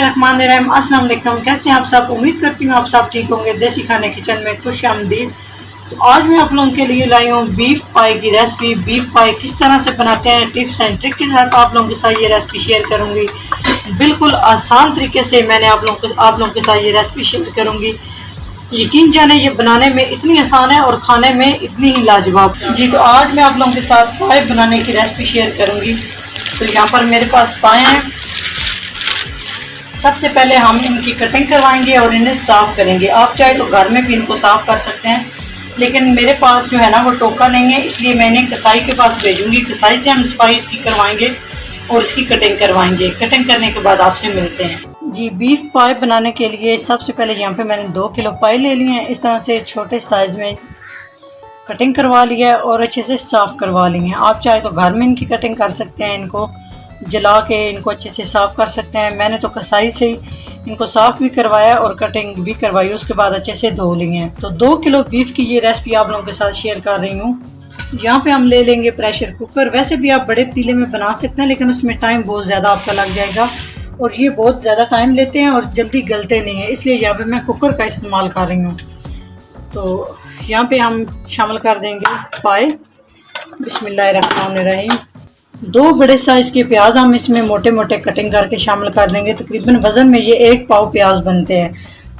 बिस्मिल्लाहिर्रहमानिर्रहीम। अस्सलाम वालेकुम। कैसे हैं आप सब? उम्मीद करती हूँ आप सब ठीक होंगे। देसी खाने किचन में खुश आमदीद। तो आज मैं आप लोगों के लिए लाई हूँ बीफ पाई की रेसिपी। बीफ पाई किस तरह से बनाते हैं, टिप्स एंड ट्रिक के साथ आप लोगों के साथ ये रेसिपी शेयर करूँगी। बिल्कुल आसान तरीके से मैंने आप लोगों के साथ ये रेसिपी शेयर करूँगी। यकीन जाने ये बनाने में इतनी आसान है और खाने में इतनी ही लाजवाब। जी, तो आज मैं आप लोगों के साथ पाए बनाने की रेसिपी शेयर करूँगी। तो यहाँ पर मेरे पास पाए हैं। सबसे पहले हम इनकी कटिंग करवाएंगे और इन्हें साफ़ करेंगे। आप चाहे तो घर में भी इनको साफ़ कर सकते हैं, लेकिन मेरे पास जो है ना वो टोका नहीं है, इसलिए मैं इन्हें कसाई के पास भेजूंगी। कसाई से हम सफाई इसकी करवाएंगे और इसकी कटिंग करवाएंगे। कटिंग करने के बाद आपसे मिलते हैं। जी, बीफ पाई बनाने के लिए सबसे पहले यहाँ पे मैंने 2 किलो पाई ले लिए हैं। इस तरह से छोटे साइज़ में कटिंग करवा लिया है और अच्छे से साफ़ करवा ली है। आप चाहे तो घर में इनकी कटिंग कर सकते हैं, इनको जला के इनको अच्छे से साफ़ कर सकते हैं। मैंने तो कसाई से ही इनको साफ़ भी करवाया और कटिंग भी करवाई, उसके बाद अच्छे से धो लिए हैं। तो 2 किलो बीफ की ये रेसिपी आप लोगों के साथ शेयर कर रही हूँ। यहाँ पे हम ले लेंगे प्रेशर कुकर। वैसे भी आप बड़े पतीले में बना सकते हैं, लेकिन उसमें टाइम बहुत ज़्यादा आपका लग जाएगा और ये बहुत ज़्यादा टाइम लेते हैं और जल्दी गलते नहीं हैं, इसलिए यहाँ पे मैं कुकर का इस्तेमाल कर रही हूँ। तो यहाँ पे हम शामिल कर देंगे पाए। बिस्मिल्लाहिर्रहमानिर्रहीम। 2 बड़े साइज़ के प्याज हम इसमें मोटे मोटे कटिंग करके शामिल कर देंगे। तकरीबन वज़न में ये 1 पाव प्याज बनते हैं,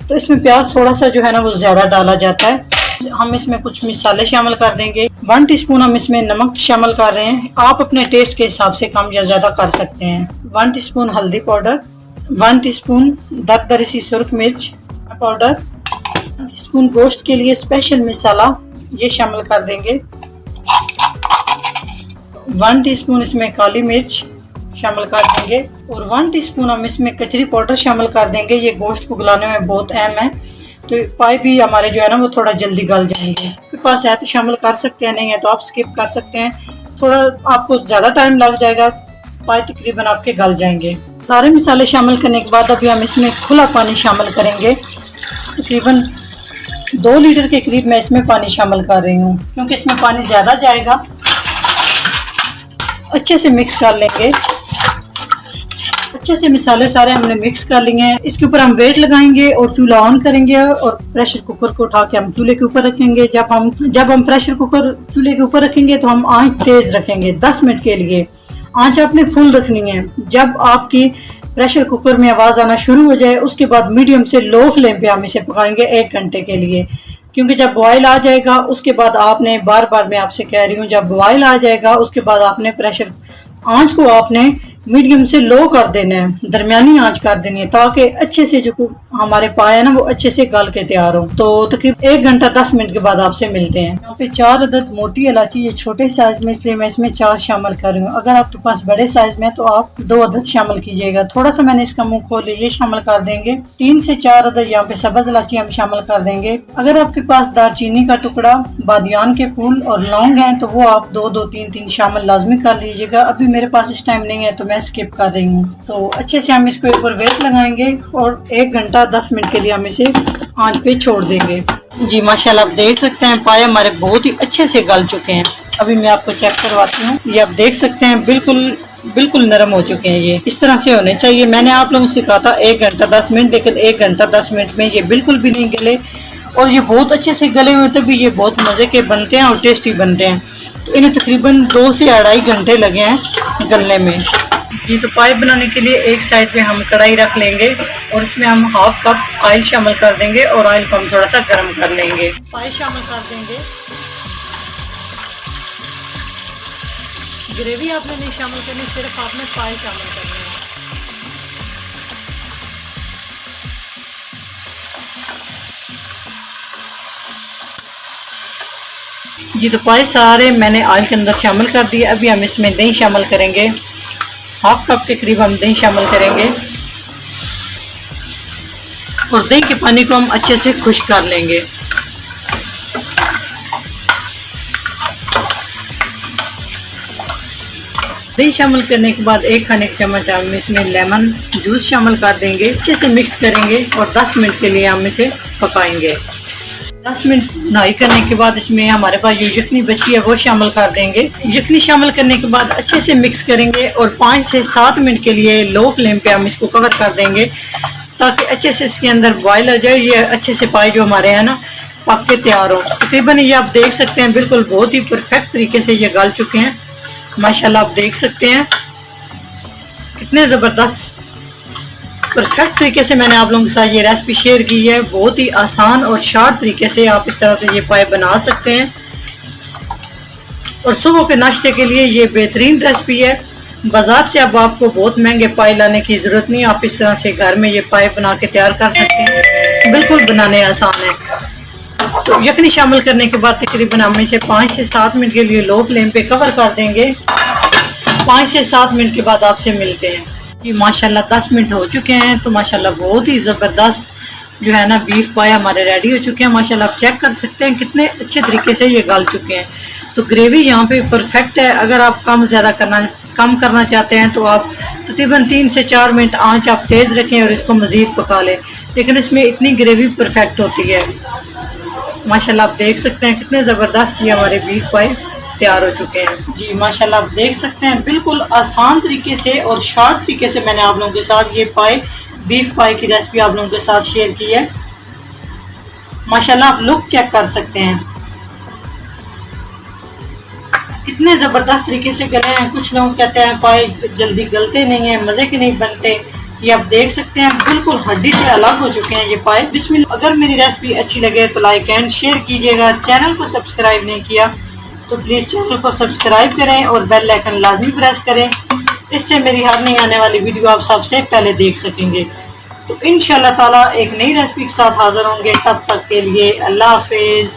तो इसमें प्याज थोड़ा सा जो है ना वो ज़्यादा डाला जाता है। हम इसमें कुछ मसाले शामिल कर देंगे। 1 टीस्पून हम इसमें नमक शामिल कर रहे हैं। आप अपने टेस्ट के हिसाब से कम या ज़्यादा कर सकते हैं। 1 टीस्पून हल्दी पाउडर, 1 टीस्पून दरदरी सी सुर्ख मिर्च पाउडर, 1 टीस्पून गोश्त के लिए स्पेशल मसाला ये शामिल कर देंगे। 1 टीस्पून इसमें काली मिर्च शामिल कर देंगे और 1 टीस्पून हम इसमें कचरी पाउडर शामिल कर देंगे। ये गोश्त को गलाने में बहुत अहम है, तो पाई भी हमारे जो है ना वो थोड़ा जल्दी गल जाएंगे। आपके पास है तो शामिल कर सकते हैं, नहीं है तो आप स्किप कर सकते हैं। थोड़ा आपको ज़्यादा टाइम लग जाएगा, पाई तकरीबन आपके गल जाएंगे। सारे मसाले शामिल करने के बाद अभी हम इसमें खुला पानी शामिल करेंगे। तकरीबन 2 लीटर के करीब मैं इसमें पानी शामिल कर रही हूँ, क्योंकि इसमें पानी ज़्यादा जाएगा। अच्छे से मिक्स कर लेंगे। अच्छे से मसाले सारे हमने मिक्स कर लिए हैं। इसके ऊपर हम वेट लगाएंगे और चूल्हा ऑन करेंगे और प्रेशर कुकर को उठा के हम चूल्हे के ऊपर रखेंगे। जब हम प्रेशर कुकर चूल्हे के ऊपर रखेंगे तो हम आंच तेज रखेंगे 10 मिनट के लिए। आंच आपने फुल रखनी है। जब आपकी प्रेशर कुकर में आवाज़ आना शुरू हो जाए, उसके बाद मीडियम से लो फ्लेम पे हम इसे पकाएंगे 1 घंटे के लिए, क्योंकि जब बॉयल आ जाएगा उसके बाद आपने बार बार मैं आपसे कह रही हूँ, जब बॉयल आ जाएगा उसके बाद आपने प्रेशर आंच को आपने मीडियम से लो कर देना है, दरमियानी आंच कर देनी है, ताकि अच्छे से जो हमारे पाए है ना वो अच्छे से गल के तैयार हो। तो तकरीबन 1 घंटा 10 मिनट के बाद आपसे मिलते हैं। यहाँ पे 4 अदद मोटी इलायची, ये छोटे साइज में इसलिए मैं इसमें 4 शामिल कर रही हूँ। अगर आपके पास बड़े साइज में तो आप 2 अदद शामिल कीजिएगा। थोड़ा सा मैंने इसका मुंह खोल लिया, ये शामिल कर देंगे। 3 से 4 अदद यहाँ पे सब्ज इलायची हम शामिल कर देंगे। अगर आपके पास दालचीनी का टुकड़ा, बादियान के फूल और लौंग है तो वो आप 2-2, 3-3 शामिल लाजमी कर लीजिएगा। अभी मेरे पास इस टाइम नहीं है तो मैं स्किप कर रही हूँ। तो अच्छे से हम इसके ऊपर वेट लगाएंगे और 1 घंटा 10 मिनट के लिए हम इसे आंच पे छोड़ देंगे। जी माशाल्लाह, आप देख सकते हैं पाए हमारे बहुत ही अच्छे से गल चुके हैं। अभी मैं आपको चेक करवाती हूँ। ये आप देख सकते हैं बिल्कुल नरम हो चुके हैं। ये इस तरह से होने चाहिए। मैंने आप लोगों से कहा था 1 घंटा 10 मिनट, लेकिन 1 घंटा 10 मिनट में ये बिल्कुल भी नहीं गले और ये बहुत अच्छे से गले हुए, तभी ये बहुत मज़े के बनते हैं और टेस्टी बनते हैं। तो इन्हें तकरीबन 2 से 2.5 घंटे लगे हैं गलने में। जी, तो पाई बनाने के लिए एक साइड पे हम कढ़ाई रख लेंगे और इसमें हम 1/2 कप ऑयल शामिल कर देंगे और ऑयल को हम थोड़ा सा गर्म कर लेंगे। पाई शामिल कर देंगे। ग्रेवी आपने नहीं शामिल करनी, सिर्फ आपने पाई शामिल करनी है। जी, तो पाई सारे मैंने ऑयल के अंदर शामिल कर दिए। अभी हम इसमें दही शामिल करेंगे। 1/2 कप के करीब हम दही शामिल करेंगे और दही के पानी को हम अच्छे से खुश्क कर लेंगे। दही शामिल करने के बाद 1 खाने का चम्मच हम इसमें लेमन जूस शामिल कर देंगे। अच्छे से मिक्स करेंगे और 10 मिनट के लिए हम इसे पकाएंगे। 10 मिनट भुनाई करने के बाद इसमें हमारे पास जो यखनी बची है वो शामिल कर देंगे। यखनी शामिल करने के बाद अच्छे से मिक्स करेंगे और 5 से 7 मिनट के लिए लो फ्लेम पे हम इसको कवर कर देंगे ताकि अच्छे से इसके अंदर बॉयल हो जाए। ये अच्छे से पाए जो हमारे हैं ना पक के तैयार हो। तकरीबन ये आप देख सकते हैं बिल्कुल बहुत ही परफेक्ट तरीके से ये गल चुके हैं माशाल्लाह। आप देख सकते हैं कितने ज़बरदस्त परफेक्ट तरीके से मैंने आप लोगों के साथ ये रेसिपी शेयर की है। बहुत ही आसान और शार्ट तरीके से आप इस तरह से ये पाए बना सकते हैं और सुबह के नाश्ते के लिए ये बेहतरीन रेसिपी है। बाज़ार से अब आपको बहुत महंगे पाए लाने की ज़रूरत नहीं, आप इस तरह से घर में ये पाए बना के तैयार कर सकते हैं। बिल्कुल बनाने आसान है। तो यखनी शामिल करने के बाद तकरीबन हम इसे 5 से 7 मिनट के लिए लो फ्लेम पे कवर कर देंगे। 5 से 7 मिनट के बाद आपसे मिलते हैं कि माशाल्लाह 10 मिनट हो चुके हैं। तो माशाल्लाह बहुत ही ज़बरदस्त जो है ना बीफ पाए हमारे रेडी हो चुके हैं माशाल्लाह। आप चेक कर सकते हैं कितने अच्छे तरीके से ये गल चुके हैं। तो ग्रेवी यहाँ पे परफेक्ट है। अगर आप कम करना चाहते हैं तो आप तकरीबन 3 से 4 मिनट आंच आप तेज़ रखें और इसको मज़ीद पका लें, लेकिन इसमें इतनी ग्रेवी परफेक्ट होती है माशाल्लाह। आप देख सकते हैं कितने ज़बरदस्त ये हमारे बीफ पाए तैयार हो चुके हैं जी माशाल्लाह। आप देख सकते हैं बिल्कुल आसान तरीके से और शॉर्ट तरीके से मैंने आप लोगों के साथ ये पाए बीफ पाए की रेसिपी आप लोगों के साथ शेयर की है माशाल्लाह। आप लुक चेक कर सकते हैं कितने ज़बरदस्त तरीके से गले हैं। कुछ लोग कहते हैं पाए जल्दी गलते नहीं हैं, मज़े के नहीं बनते। ये आप देख सकते हैं बिल्कुल हड्डी से अलग हो चुके हैं ये पाए। बिस्मिल्लाह। अगर मेरी रेसिपी अच्छी लगे तो लाइक एंड शेयर कीजिएगा। चैनल को सब्सक्राइब नहीं किया तो प्लीज़ चैनल को सब्सक्राइब करें और बेल आइकन लाजमी प्रेस करें, इससे मेरी हर नई आने वाली वीडियो आप सबसे पहले देख सकेंगे। तो इंशाल्लाह ताला एक नई रेसिपी के साथ हाज़िर होंगे। तब तक के लिए अल्लाह हाफिज़।